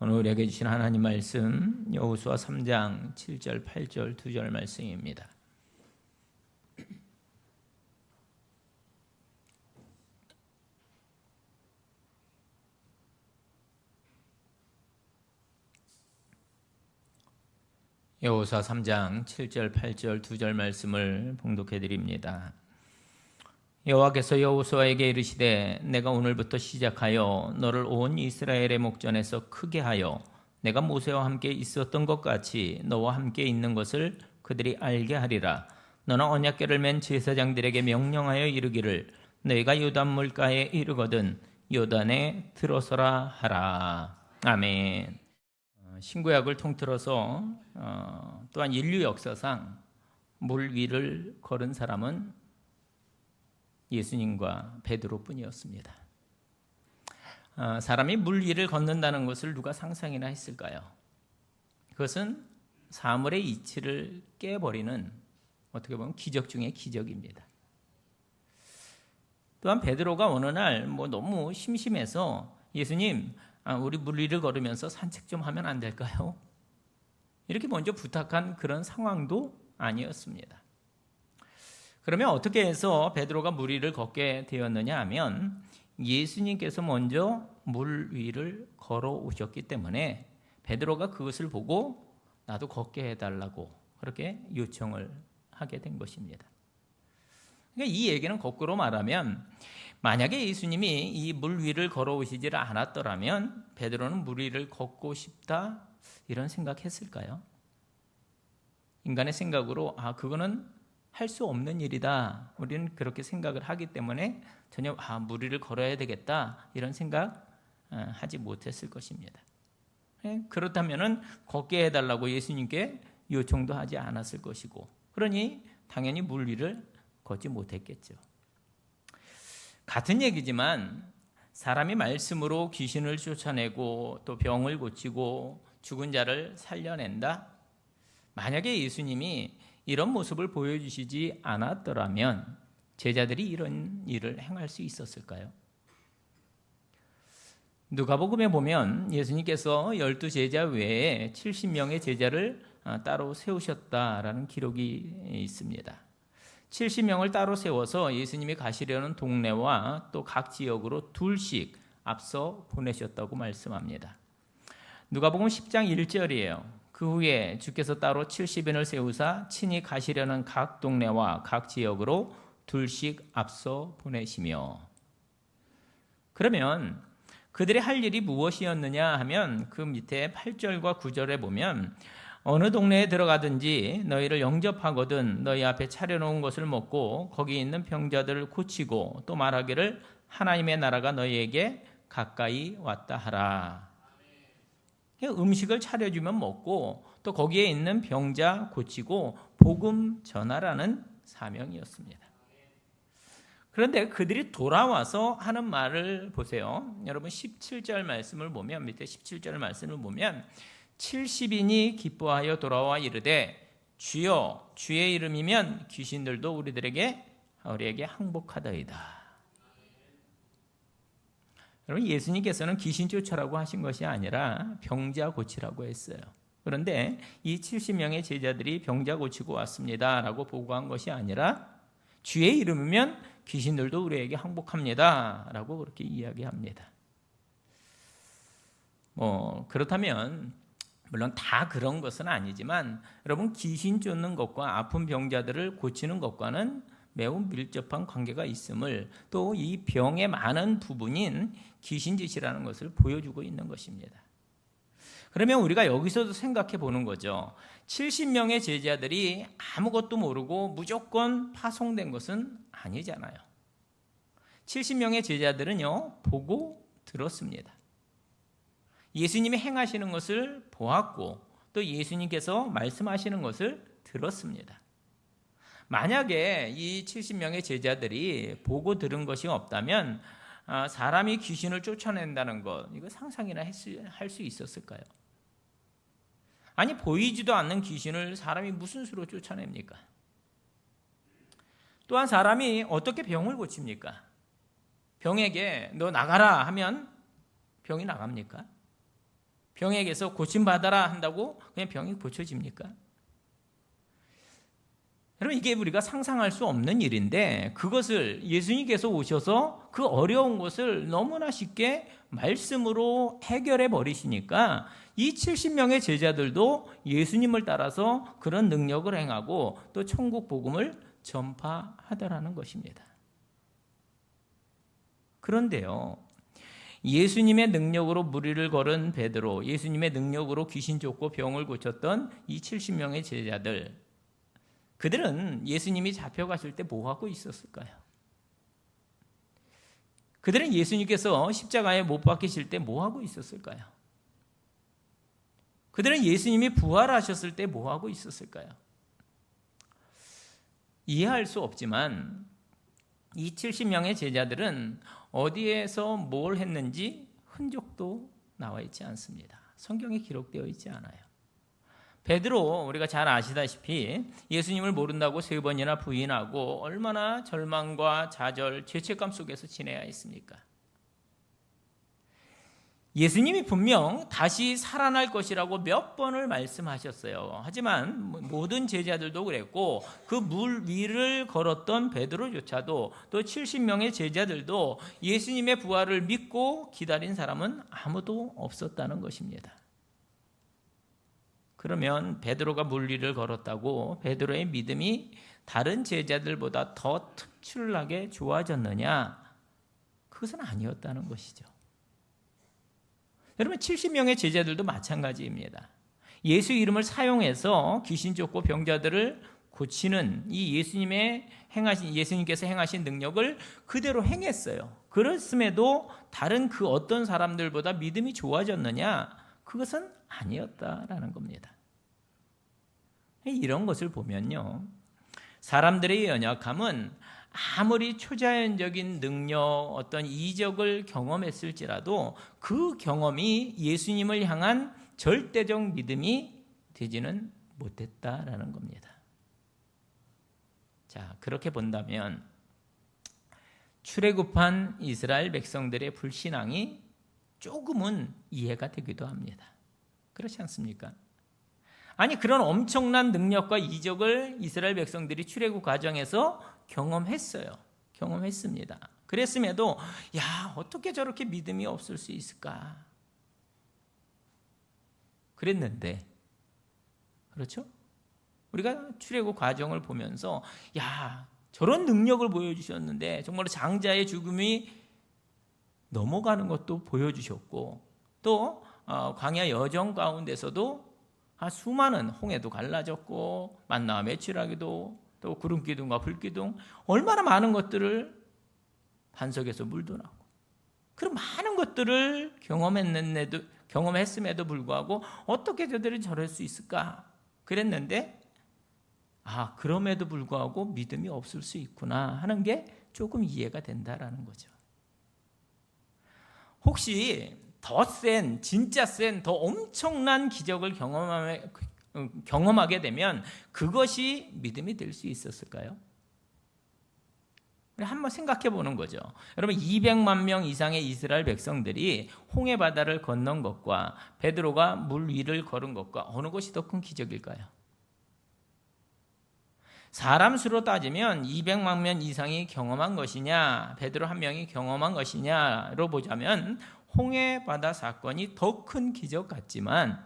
오늘 우리에게 주신 하나님 말씀 여호수아 3장 7절 8절 2절 말씀입니다. 여호수아 3장 7절 8절 2절 말씀을 봉독해 드립니다. 여호와께서 여호수아에게 이르시되 내가 오늘부터 시작하여 너를 온 이스라엘의 목전에서 크게 하여 내가 모세와 함께 있었던 것 같이 너와 함께 있는 것을 그들이 알게 하리라. 너는 언약궤를 맨 제사장들에게 명령하여 이르기를 너희가 요단 물가에 이르거든 요단에 들어서라 하라. 아멘. 신구약을 통틀어서 또한 인류 역사상 물 위를 걸은 사람은 예수님과 베드로뿐이었습니다. 사람이 물 위를 걷는다는 것을 누가 상상이나 했을까요? 그것은 사물의 이치를 깨버리는 어떻게 보면 기적 중의 기적입니다. 또한 베드로가 어느 날 너무 심심해서 예수님, 우리 물 위를 걸으면서 산책 좀 하면 안 될까요? 이렇게 먼저 부탁한 그런 상황도 아니었습니다. 그러면 어떻게 해서 베드로가 물 위를 걷게 되었느냐 하면 예수님께서 먼저 물 위를 걸어오셨기 때문에 베드로가 그것을 보고 나도 걷게 해달라고 그렇게 요청을 하게 된 것입니다. 그러니까 이 얘기는 거꾸로 말하면 만약에 예수님이 이 물 위를 걸어오시지를 않았더라면 베드로는 물 위를 걷고 싶다 이런 생각했을까요? 인간의 생각으로 그거는 할 수 없는 일이다. 우리는 그렇게 생각을 하기 때문에 전혀 물 위를 걸어야 되겠다 이런 생각 하지 못했을 것입니다. 그렇다면은 걷게 해달라고 예수님께 요청도 하지 않았을 것이고, 그러니 당연히 물 위를 걷지 못했겠죠. 같은 얘기지만 사람이 말씀으로 귀신을 쫓아내고 또 병을 고치고 죽은 자를 살려낸다. 만약에 예수님이 이런 모습을 보여주시지 않았더라면 제자들이 이런 일을 행할 수 있었을까요? 누가복음에 보면 예수님께서 12제자 외에 70명의 제자를 따로 세우셨다라는 기록이 있습니다. 70명을 따로 세워서 예수님이 가시려는 동네와 또 각 지역으로 둘씩 앞서 보내셨다고 말씀합니다. 누가복음 10장 1절이에요. 그 후에 주께서 따로 70인을 세우사 친히 가시려는 각 동네와 각 지역으로 둘씩 앞서 보내시며. 그러면 그들이 할 일이 무엇이었느냐 하면 그 밑에 8절과 9절에 보면 어느 동네에 들어가든지 너희를 영접하거든 너희 앞에 차려놓은 것을 먹고 거기 있는 병자들을 고치고 또 말하기를 하나님의 나라가 너희에게 가까이 왔다 하라. 음식을 차려주면 먹고 또 거기에 있는 병자 고치고 복음 전하라는 사명이었습니다. 그런데 그들이 돌아와서 하는 말을 보세요. 여러분 17절 말씀을 보면 밑에 17절 말씀을 보면 70인이 기뻐하여 돌아와 이르되 주여 주의 이름이면 귀신들도 우리에게 항복하더이다. 여러분 예수님께서는 귀신 쫓으라고 하신 것이 아니라 병자 고치라고 했어요. 그런데 이 70명의 제자들이 병자 고치고 왔습니다 라고 보고한 것이 아니라 주의 이름이면 귀신들도 우리에게 항복합니다 라고 그렇게 이야기합니다. 그렇다면 물론 다 그런 것은 아니지만 여러분 귀신 쫓는 것과 아픈 병자들을 고치는 것과는 매우 밀접한 관계가 있음을 또 이 병의 많은 부분인 귀신짓이라는 것을 보여주고 있는 것입니다. 그러면 우리가 여기서도 생각해 보는 거죠. 70명의 제자들이 아무것도 모르고 무조건 파송된 것은 아니잖아요. 70명의 제자들은요, 보고 들었습니다. 예수님이 행하시는 것을 보았고 또 예수님께서 말씀하시는 것을 들었습니다. 만약에 이 70명의 제자들이 보고 들은 것이 없다면 사람이 귀신을 쫓아낸다는 것, 이거 상상이나 할 수 있었을까요? 아니 보이지도 않는 귀신을 사람이 무슨 수로 쫓아냅니까? 또한 사람이 어떻게 병을 고칩니까? 병에게 너 나가라 하면 병이 나갑니까? 병에게서 고침받아라 한다고 그냥 병이 고쳐집니까? 여러분, 이게 우리가 상상할 수 없는 일인데 그것을 예수님께서 오셔서 그 어려운 것을 너무나 쉽게 말씀으로 해결해 버리시니까 이 70명의 제자들도 예수님을 따라서 그런 능력을 행하고 또 천국 복음을 전파하더라는 것입니다. 그런데요, 예수님의 능력으로 무리를 걸은 베드로, 예수님의 능력으로 귀신 쫓고 병을 고쳤던 이 70명의 제자들, 그들은 예수님이 잡혀가실 때 뭐하고 있었을까요? 그들은 예수님께서 십자가에 못 박히실 때 뭐하고 있었을까요? 그들은 예수님이 부활하셨을 때 뭐하고 있었을까요? 이해할 수 없지만 이 70명의 제자들은 어디에서 뭘 했는지 흔적도 나와 있지 않습니다. 성경에 기록되어 있지 않아요. 베드로, 우리가 잘 아시다시피 예수님을 모른다고 3번이나 부인하고 얼마나 절망과 좌절, 죄책감 속에서 지내야 했습니까? 예수님이 분명 다시 살아날 것이라고 몇 번을 말씀하셨어요. 하지만 모든 제자들도 그랬고 그 물 위를 걸었던 베드로조차도 또 70명의 제자들도 예수님의 부활을 믿고 기다린 사람은 아무도 없었다는 것입니다. 그러면 베드로가 물 위를 걸었다고 베드로의 믿음이 다른 제자들보다 더 특출나게 좋아졌느냐? 그것은 아니었다는 것이죠. 여러분, 70명의 제자들도 마찬가지입니다. 예수 이름을 사용해서 귀신 쫓고 병자들을 고치는 이 예수님께서 행하신 능력을 그대로 행했어요. 그랬음에도 다른 그 어떤 사람들보다 믿음이 좋아졌느냐? 그것은 아니었다라는 겁니다. 이런 것을 보면요, 사람들의 연약함은 아무리 초자연적인 능력, 어떤 이적을 경험했을지라도 그 경험이 예수님을 향한 절대적 믿음이 되지는 못했다라는 겁니다. 자, 그렇게 본다면 출애굽한 이스라엘 백성들의 불신앙이 조금은 이해가 되기도 합니다. 그렇지 않습니까? 아니, 그런 엄청난 능력과 이적을 이스라엘 백성들이 출애굽 과정에서 경험했습니다. 그랬음에도 어떻게 저렇게 믿음이 없을 수 있을까? 그랬는데, 그렇죠? 우리가 출애굽 과정을 보면서 저런 능력을 보여주셨는데 정말로 장자의 죽음이 넘어가는 것도 보여주셨고, 또 광야 여정 가운데서도 수많은 홍해도 갈라졌고 만나와 메추라기도 또 구름 기둥과 불 기둥, 얼마나 많은 것들을 반석에서 물도 나고 그런 많은 것들을 경험했음에도 불구하고 어떻게 저들이 저럴 수 있을까? 그랬는데 그럼에도 불구하고 믿음이 없을 수 있구나 하는 게 조금 이해가 된다라는 거죠. 혹시 진짜 센, 더 엄청난 기적을 경험하게 되면 그것이 믿음이 될 수 있었을까요? 한번 생각해 보는 거죠. 여러분, 200만 명 이상의 이스라엘 백성들이 홍해 바다를 건넌 것과 베드로가 물 위를 걸은 것과 어느 것이 더 큰 기적일까요? 사람 수로 따지면 200만 명 이상이 경험한 것이냐, 베드로 한 명이 경험한 것이냐로 보자면 홍해 바다 사건이 더 큰 기적 같지만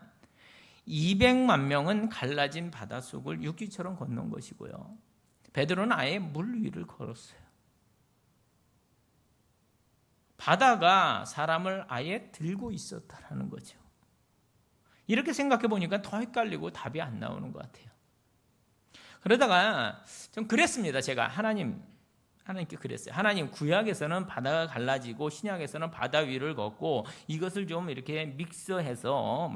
200만 명은 갈라진 바닷속을 육지처럼 건넌 것이고요, 베드로는 아예 물 위를 걸었어요. 바다가 사람을 아예 들고 있었다는 거죠. 이렇게 생각해 보니까 더 헷갈리고 답이 안 나오는 것 같아요. 그러다가 좀 그랬습니다. 제가 하나님께 그랬어요. 하나님, 구약에서는 바다가 갈라지고 신약에서는 바다 위를 걷고 이것을 좀 이렇게 믹스해서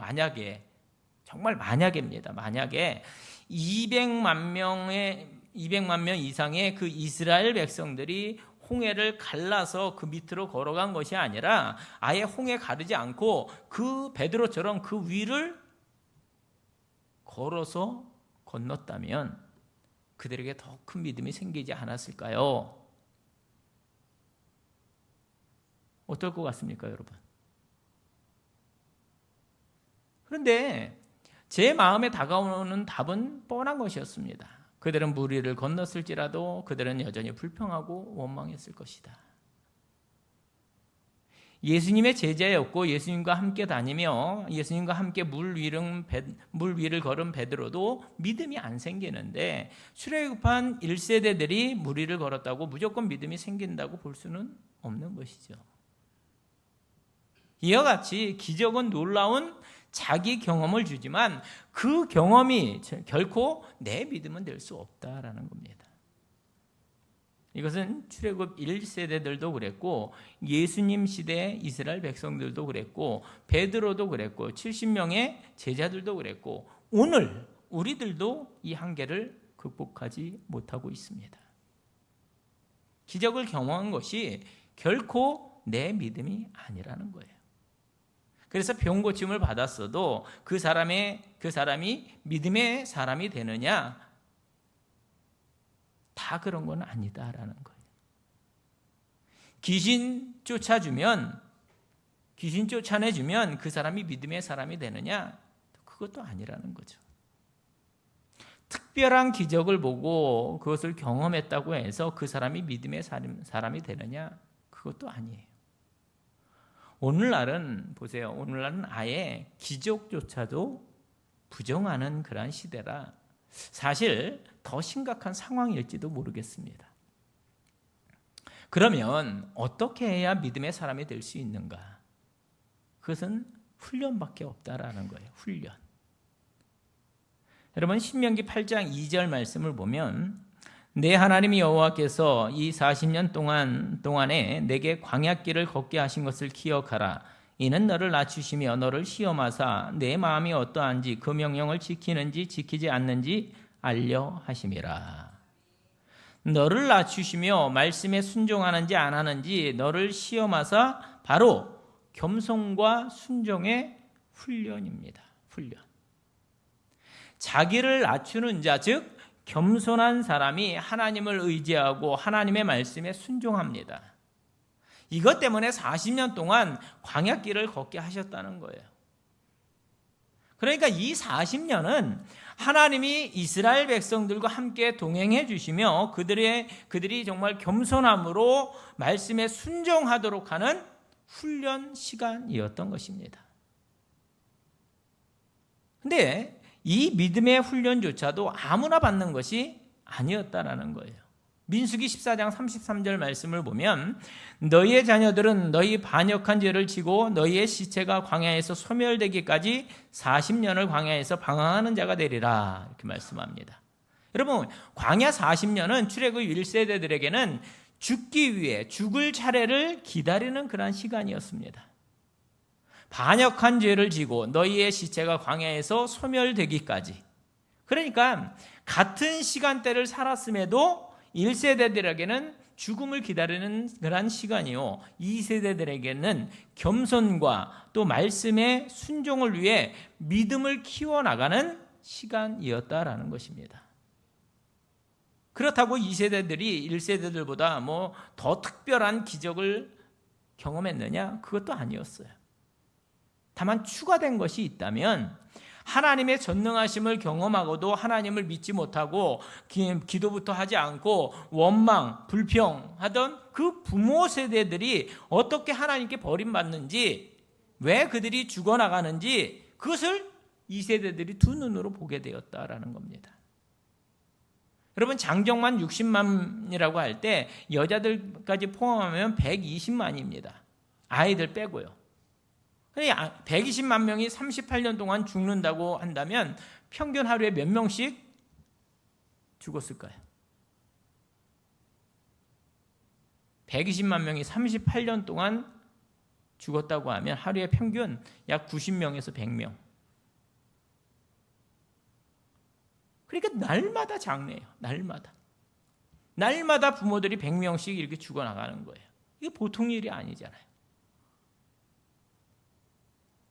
정말 만약입니다. 만약에 200만 명 이상의 그 이스라엘 백성들이 홍해를 갈라서 그 밑으로 걸어간 것이 아니라 아예 홍해 가르지 않고 그 베드로처럼 그 위를 걸어서 건넜다면 그들에게 더 큰 믿음이 생기지 않았을까요? 어떨 것 같습니까, 여러분? 그런데 제 마음에 다가오는 답은 뻔한 것이었습니다. 그들은 물 위를 건넜을지라도 그들은 여전히 불평하고 원망했을 것이다. 예수님의 제자였고 예수님과 함께 다니며 예수님과 함께 물 위를 걸은 베드로도 믿음이 안 생기는데 출애굽한 1세대들이 물 위를 걸었다고 무조건 믿음이 생긴다고 볼 수는 없는 것이죠. 이와 같이 기적은 놀라운 자기 경험을 주지만 그 경험이 결코 내 믿음은 될 수 없다라는 겁니다. 이것은 출애굽 1세대들도 그랬고 예수님 시대 이스라엘 백성들도 그랬고 베드로도 그랬고 70명의 제자들도 그랬고 오늘 우리들도 이 한계를 극복하지 못하고 있습니다. 기적을 경험한 것이 결코 내 믿음이 아니라는 거예요. 그래서 병 고침을 받았어도 그 사람이 믿음의 사람이 되느냐? 다 그런 건 아니다라는 거예요. 귀신 쫓아내주면 그 사람이 믿음의 사람이 되느냐? 그것도 아니라는 거죠. 특별한 기적을 보고 그것을 경험했다고 해서 그 사람이 믿음의 사람이 되느냐? 그것도 아니에요. 오늘날은 보세요. 오늘날은 아예 기적조차도 부정하는 그러한 시대라 사실 더 심각한 상황일지도 모르겠습니다. 그러면 어떻게 해야 믿음의 사람이 될 수 있는가? 그것은 훈련밖에 없다라는 거예요. 훈련. 여러분 신명기 8장 2절 말씀을 보면 내 하나님 여호와께서 이 40년 동안에 내게 광야길을 걷게 하신 것을 기억하라. 이는 너를 낮추시며 너를 시험하사 내 마음이 어떠한지 그 명령을 지키는지 지키지 않는지 알려 하심이라. 너를 낮추시며 말씀에 순종하는지 안 하는지 너를 시험하사 바로 겸손과 순종의 훈련입니다. 훈련. 자기를 낮추는 자, 즉 겸손한 사람이 하나님을 의지하고 하나님의 말씀에 순종합니다. 이것 때문에 40년 동안 광야길을 걷게 하셨다는 거예요. 그러니까 이 40년은 하나님이 이스라엘 백성들과 함께 동행해 주시며 그들이 정말 겸손함으로 말씀에 순종하도록 하는 훈련 시간이었던 것입니다. 그런데 이 믿음의 훈련조차도 아무나 받는 것이 아니었다라는 거예요. 민수기 14장 33절 말씀을 보면 너희의 자녀들은 너희 반역한 죄를 지고 너희의 시체가 광야에서 소멸되기까지 40년을 광야에서 방황하는 자가 되리라 이렇게 말씀합니다. 여러분 광야 40년은 출애굽 1세대들에게는 죽기 위해 죽을 차례를 기다리는 그런 시간이었습니다. 반역한 죄를 지고 너희의 시체가 광야에서 소멸되기까지. 그러니까 같은 시간대를 살았음에도 1세대들에게는 죽음을 기다리는 그런 시간이요 2세대들에게는 겸손과 또 말씀의 순종을 위해 믿음을 키워나가는 시간이었다라는 것입니다. 그렇다고 2세대들이 1세대들보다 더 특별한 기적을 경험했느냐? 그것도 아니었어요. 다만 추가된 것이 있다면 하나님의 전능하심을 경험하고도 하나님을 믿지 못하고 기도부터 하지 않고 원망, 불평하던 그 부모 세대들이 어떻게 하나님께 버림받는지 왜 그들이 죽어나가는지 그것을 2세대들이 두 눈으로 보게 되었다라는 겁니다. 여러분 장정만 60만이라고 할 때 여자들까지 포함하면 120만입니다. 아이들 빼고요. 120만 명이 38년 동안 죽는다고 한다면 평균 하루에 몇 명씩 죽었을까요? 120만 명이 38년 동안 죽었다고 하면 하루에 평균 약 90명에서 100명. 그러니까 날마다 장례예요. 날마다 부모들이 100명씩 이렇게 죽어나가는 거예요. 이게 보통 일이 아니잖아요.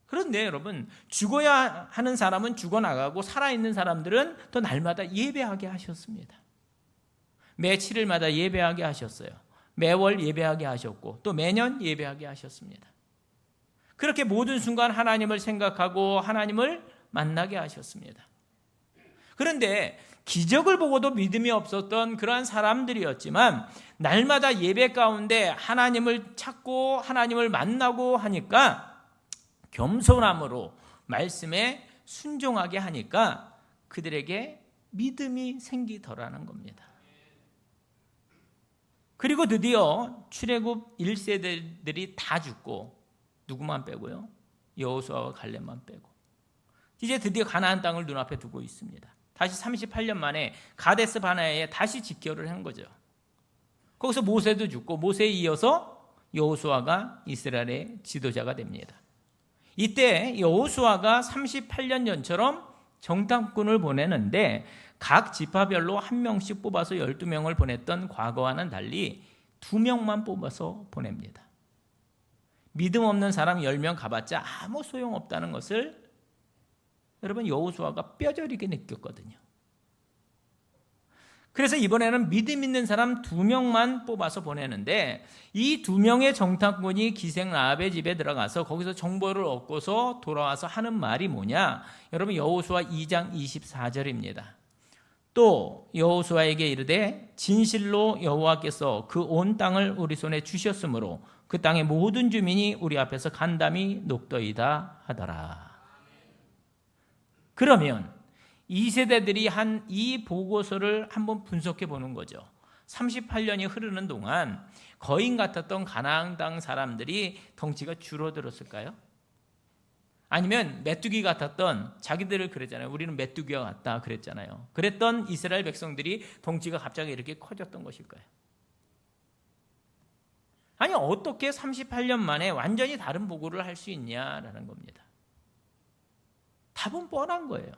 그런데 여러분 죽어야 하는 사람은 죽어나가고 살아있는 사람들은 또 날마다 예배하게 하셨습니다. 매 7일마다 예배하게 하셨어요. 매월 예배하게 하셨고 또 매년 예배하게 하셨습니다. 그렇게 모든 순간 하나님을 생각하고 하나님을 만나게 하셨습니다. 그런데 기적을 보고도 믿음이 없었던 그러한 사람들이었지만 날마다 예배 가운데 하나님을 찾고 하나님을 만나고 하니까 겸손함으로 말씀에 순종하게 하니까 그들에게 믿음이 생기더라는 겁니다. 그리고 드디어 출애굽 1세대들이 다 죽고 누구만 빼고요? 여호수아와 갈렙만 빼고 이제 드디어 가나안 땅을 눈앞에 두고 있습니다. 다시 38년 만에 가데스 바네아에 다시 집결을 한 거죠. 거기서 모세도 죽고 모세에 이어서 여호수아가 이스라엘의 지도자가 됩니다. 이때 여호수아가 38년 전처럼 정탐꾼을 보내는데 각 지파별로 한 명씩 뽑아서 12명을 보냈던 과거와는 달리 2명만 뽑아서 보냅니다. 믿음 없는 사람 10명 가봤자 아무 소용없다는 것을 여러분 여호수아가 뼈저리게 느꼈거든요. 그래서 이번에는 믿음 있는 사람 2명만 뽑아서 보내는데 이 2명의 정탐꾼이 기생 라합의 집에 들어가서 거기서 정보를 얻고서 돌아와서 하는 말이 뭐냐? 여러분 여호수아 2장 24절입니다. 또 여호수아에게 이르되 진실로 여호와께서 그 온 땅을 우리 손에 주셨으므로 그 땅의 모든 주민이 우리 앞에서 간담이 녹더이다 하더라. 그러면 이 세대들이 한 이 보고서를 한번 분석해 보는 거죠. 38년이 흐르는 동안 거인 같았던 가나안 땅 사람들이 덩치가 줄어들었을까요? 아니면 메뚜기 같았던, 자기들을 그랬잖아요. 우리는 메뚜기와 같다 그랬잖아요. 그랬던 이스라엘 백성들이 덩치가 갑자기 이렇게 커졌던 것일까요? 아니 어떻게 38년 만에 완전히 다른 보고를 할 수 있냐라는 겁니다. 답은 뻔한 거예요.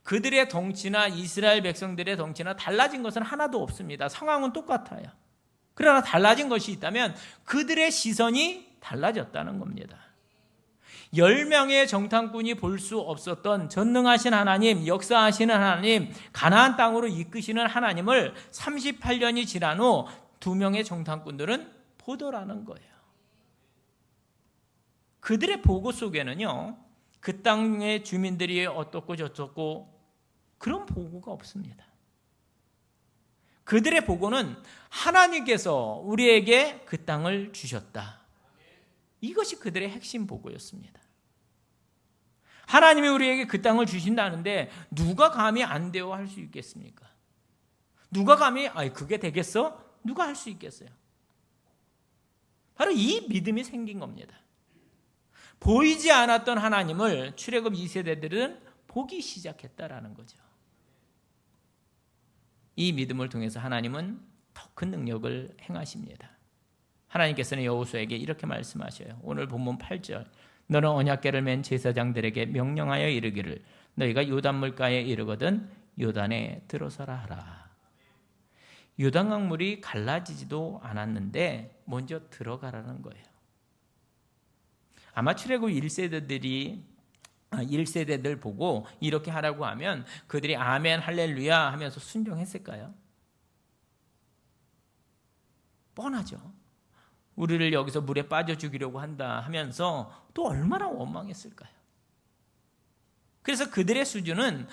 그들의 덩치나 이스라엘 백성들의 덩치나 달라진 것은 하나도 없습니다. 상황은 똑같아요. 그러나 달라진 것이 있다면 그들의 시선이 달라졌다는 겁니다. 10명의 정탐꾼이 볼 수 없었던 전능하신 하나님, 역사하시는 하나님, 가나안 땅으로 이끄시는 하나님을 38년이 지난 후 2명의 정탐꾼들은 보더라는 거예요. 그들의 보고 속에는요, 그 땅의 주민들이 어떻고 저떻고 그런 보고가 없습니다. 그들의 보고는 하나님께서 우리에게 그 땅을 주셨다. 이것이 그들의 핵심 보고였습니다. 하나님이 우리에게 그 땅을 주신다는데 누가 감히 안 되어 할 수 있겠습니까? 누가 감히 그게 되겠어? 누가 할 수 있겠어요? 바로 이 믿음이 생긴 겁니다. 보이지 않았던 하나님을 출애굽 2세대들은 보기 시작했다라는 거죠. 이 믿음을 통해서 하나님은 더 큰 능력을 행하십니다. 하나님께서는 여호수아에게 이렇게 말씀하셔요. 오늘 본문 8절. 너는 언약궤를 맨 제사장들에게 명령하여 이르기를 너희가 요단물가에 이르거든 요단에 들어서라 하라. 요단강물이 갈라지지도 않았는데 먼저 들어가라는 거예요. 아마 출애굽 1세대들 보고 이렇게 하라고 하면 그들이 아멘 할렐루야 하면서 순종했을까요? 뻔하죠. 우리를 여기서 물에 빠져 죽이려고 한다 하면서 또 얼마나 원망했을까요? 그래서 그들의 수준은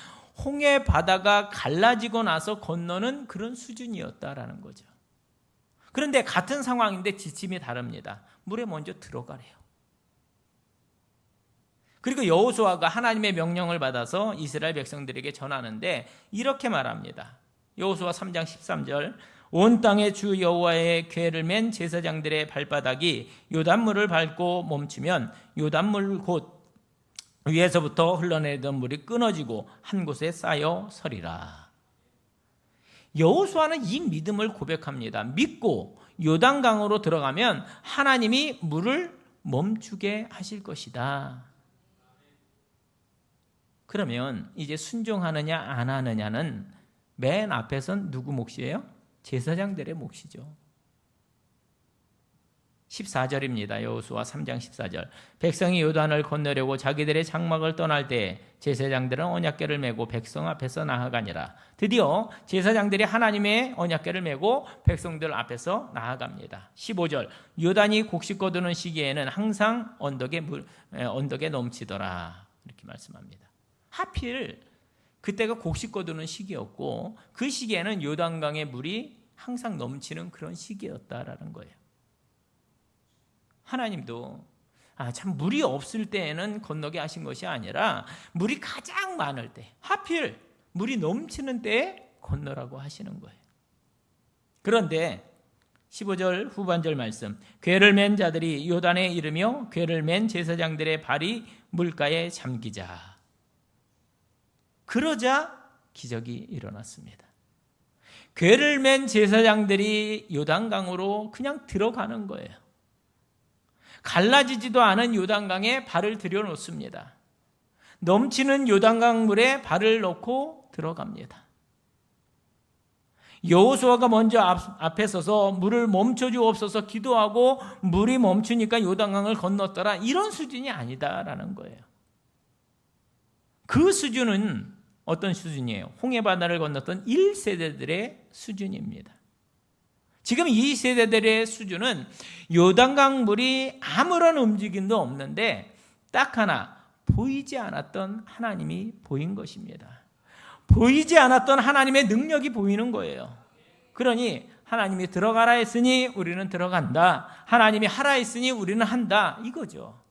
홍해 바다가 갈라지고 나서 건너는 그런 수준이었다라는 거죠. 그런데 같은 상황인데 지침이 다릅니다. 물에 먼저 들어가래요. 그리고 여호수아가 하나님의 명령을 받아서 이스라엘 백성들에게 전하는데 이렇게 말합니다. 여호수아 3장 13절. 온 땅의 주 여호와의 궤를 맨 제사장들의 발바닥이 요단물을 밟고 멈추면 요단물 곧 위에서부터 흘러내리던 물이 끊어지고 한 곳에 쌓여 서리라. 여호수아는 이 믿음을 고백합니다. 믿고 요단강으로 들어가면 하나님이 물을 멈추게 하실 것이다. 그러면 이제 순종하느냐 안 하느냐는 맨 앞에선 누구 몫이에요? 제사장들의 몫이죠. 14절입니다. 여호수아 3장 14절. 백성이 요단을 건너려고 자기들의 장막을 떠날 때 제사장들은 언약궤를 메고 백성 앞에서 나아가니라. 드디어 제사장들이 하나님의 언약궤를 메고 백성들 앞에서 나아갑니다. 15절. 요단이 곡식 거두는 시기에는 항상 언덕에 넘치더라. 이렇게 말씀합니다. 하필 그때가 곡식 거두는 시기였고 그 시기에는 요단강의 물이 항상 넘치는 그런 시기였다라는 거예요. 하나님도 참 물이 없을 때에는 건너게 하신 것이 아니라 물이 가장 많을 때, 하필 물이 넘치는 때에 건너라고 하시는 거예요. 그런데 15절 후반절 말씀, 궤를 맨 자들이 요단에 이르며 궤를 맨 제사장들의 발이 물가에 잠기자. 그러자 기적이 일어났습니다. 궤를 맨 제사장들이 요단강으로 그냥 들어가는 거예요. 갈라지지도 않은 요단강에 발을 들여놓습니다. 넘치는 요단강 물에 발을 넣고 들어갑니다. 여호수아가 먼저 앞에 서서 물을 멈춰주옵소서 기도하고 물이 멈추니까 요단강을 건넜더라, 이런 수준이 아니다라는 거예요. 그 수준은 어떤 수준이에요? 홍해바다를 건넜던 1세대들의 수준입니다. 지금 이 세대들의 수준은 요단강 물이 아무런 움직임도 없는데 딱 하나, 보이지 않았던 하나님이 보인 것입니다. 보이지 않았던 하나님의 능력이 보이는 거예요. 그러니 하나님이 들어가라 했으니 우리는 들어간다. 하나님이 하라 했으니 우리는 한다. 이거죠.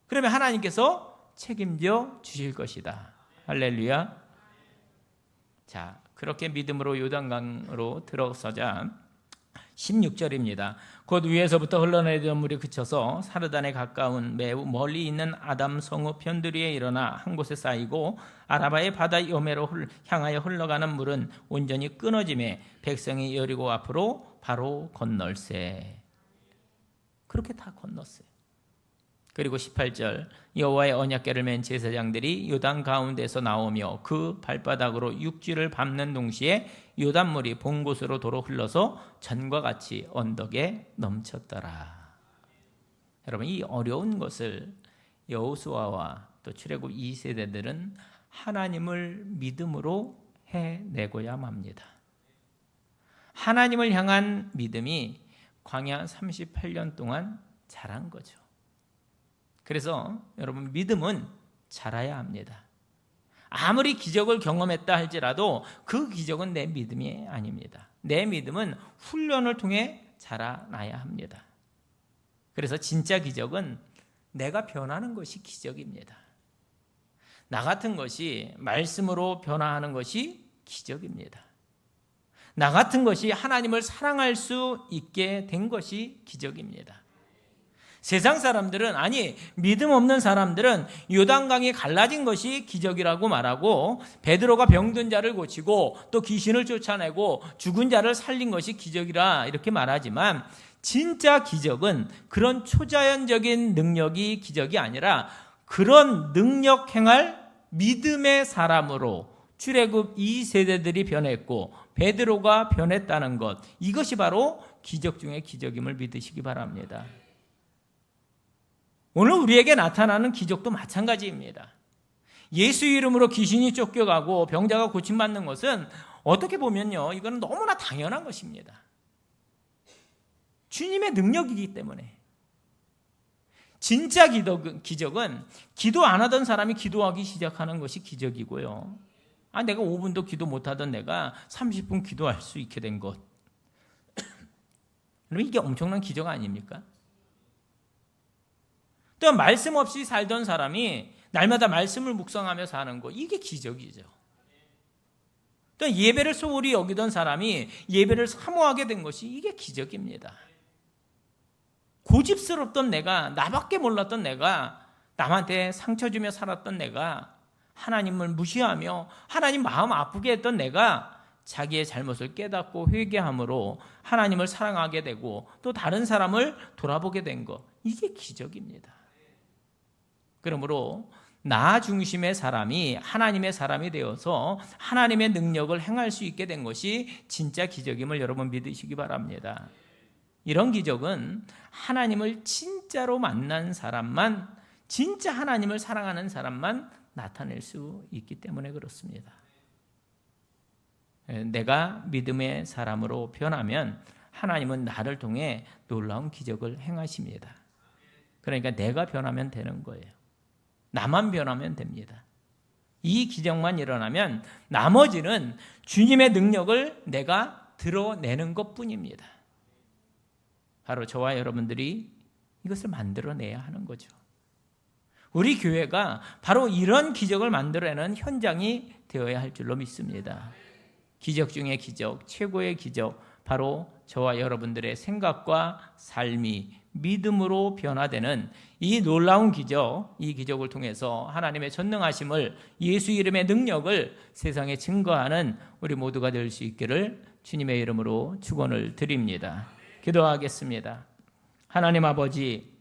그러면 하나님께서 책임져 주실 것이다. 할렐루야. 자, 그렇게 믿음으로 요단강으로 들어서자 16절입니다. 곧 위에서부터 흘러내리던 물이 그쳐서 사르단에 가까운 매우 멀리 있는 아담 성읍 편두리에 일어나 한 곳에 쌓이고 아라바의 바다 여매로 향하여 흘러가는 물은 온전히 끊어짐에 백성이 여리고 앞으로 바로 건널세. 그렇게 다 건넜어요. 그리고 18절, 여호와의 언약궤를 맨 제사장들이 요단 가운데서 나오며 그 발바닥으로 육지를 밟는 동시에 요단물이 본 곳으로 도로 흘러서 전과 같이 언덕에 넘쳤더라. 여러분, 이 어려운 것을 여호수아와 또 출애굽 2세대들은 하나님을 믿음으로 해내고야 맙니다. 하나님을 향한 믿음이 광야 38년 동안 자란 거죠. 그래서 여러분, 믿음은 자라야 합니다. 아무리 기적을 경험했다 할지라도 그 기적은 내 믿음이 아닙니다. 내 믿음은 훈련을 통해 자라나야 합니다. 그래서 진짜 기적은 내가 변하는 것이 기적입니다. 나 같은 것이 말씀으로 변화하는 것이 기적입니다. 나 같은 것이 하나님을 사랑할 수 있게 된 것이 기적입니다. 세상 사람들은, 아니 믿음 없는 사람들은 요단강이 갈라진 것이 기적이라고 말하고 베드로가 병든 자를 고치고 또 귀신을 쫓아내고 죽은 자를 살린 것이 기적이라 이렇게 말하지만, 진짜 기적은 그런 초자연적인 능력이 기적이 아니라 그런 능력 행할 믿음의 사람으로 출애굽 2세대들이 변했고 베드로가 변했다는 것, 이것이 바로 기적 중의 기적임을 믿으시기 바랍니다. 오늘 우리에게 나타나는 기적도 마찬가지입니다. 예수 이름으로 귀신이 쫓겨가고 병자가 고침받는 것은 어떻게 보면요, 이건 너무나 당연한 것입니다. 주님의 능력이기 때문에. 진짜 기적은 기도 안 하던 사람이 기도하기 시작하는 것이 기적이고요. 내가 5분도 기도 못하던 내가 30분 기도할 수 있게 된 것. 이게 엄청난 기적 아닙니까? 또 말씀 없이 살던 사람이 날마다 말씀을 묵상하며 사는 것, 이게 기적이죠. 또 예배를 소홀히 여기던 사람이 예배를 사모하게 된 것이, 이게 기적입니다. 고집스럽던 내가, 나밖에 몰랐던 내가, 남한테 상처 주며 살았던 내가, 하나님을 무시하며 하나님 마음 아프게 했던 내가 자기의 잘못을 깨닫고 회개함으로 하나님을 사랑하게 되고 또 다른 사람을 돌아보게 된 것, 이게 기적입니다. 그러므로 나 중심의 사람이 하나님의 사람이 되어서 하나님의 능력을 행할 수 있게 된 것이 진짜 기적임을 여러분 믿으시기 바랍니다. 이런 기적은 하나님을 진짜로 만난 사람만, 진짜 하나님을 사랑하는 사람만 나타낼 수 있기 때문에 그렇습니다. 내가 믿음의 사람으로 변하면 하나님은 나를 통해 놀라운 기적을 행하십니다. 그러니까 내가 변하면 되는 거예요. 나만 변하면 됩니다. 이 기적만 일어나면 나머지는 주님의 능력을 내가 드러내는 것뿐입니다. 바로 저와 여러분들이 이것을 만들어내야 하는 거죠. 우리 교회가 바로 이런 기적을 만들어내는 현장이 되어야 할 줄로 믿습니다. 기적 중의 기적, 최고의 기적, 바로 저와 여러분들의 생각과 삶이 믿음으로 변화되는 이 놀라운 기적, 이 기적을 통해서 하나님의 전능하심을, 예수 이름의 능력을 세상에 증거하는 우리 모두가 될 수 있기를 주님의 이름으로 축원을 드립니다. 기도하겠습니다. 하나님 아버지,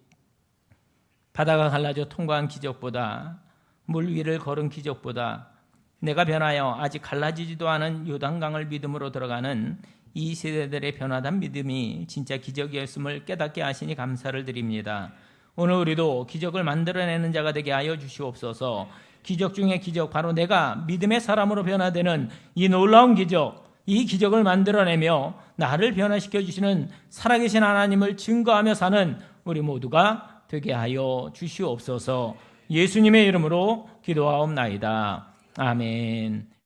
바다가 갈라져 통과한 기적보다, 물 위를 걸은 기적보다, 내가 변하여 아직 갈라지지도 않은 요단강을 믿음으로 들어가는 이 세대들의 변화된 믿음이 진짜 기적이었음을 깨닫게 하시니 감사를 드립니다. 오늘 우리도 기적을 만들어내는 자가 되게 하여 주시옵소서. 기적 중의 기적, 바로 내가 믿음의 사람으로 변화되는 이 놀라운 기적, 이 기적을 만들어내며 나를 변화시켜 주시는 살아계신 하나님을 증거하며 사는 우리 모두가 되게 하여 주시옵소서. 예수님의 이름으로 기도하옵나이다. 아멘.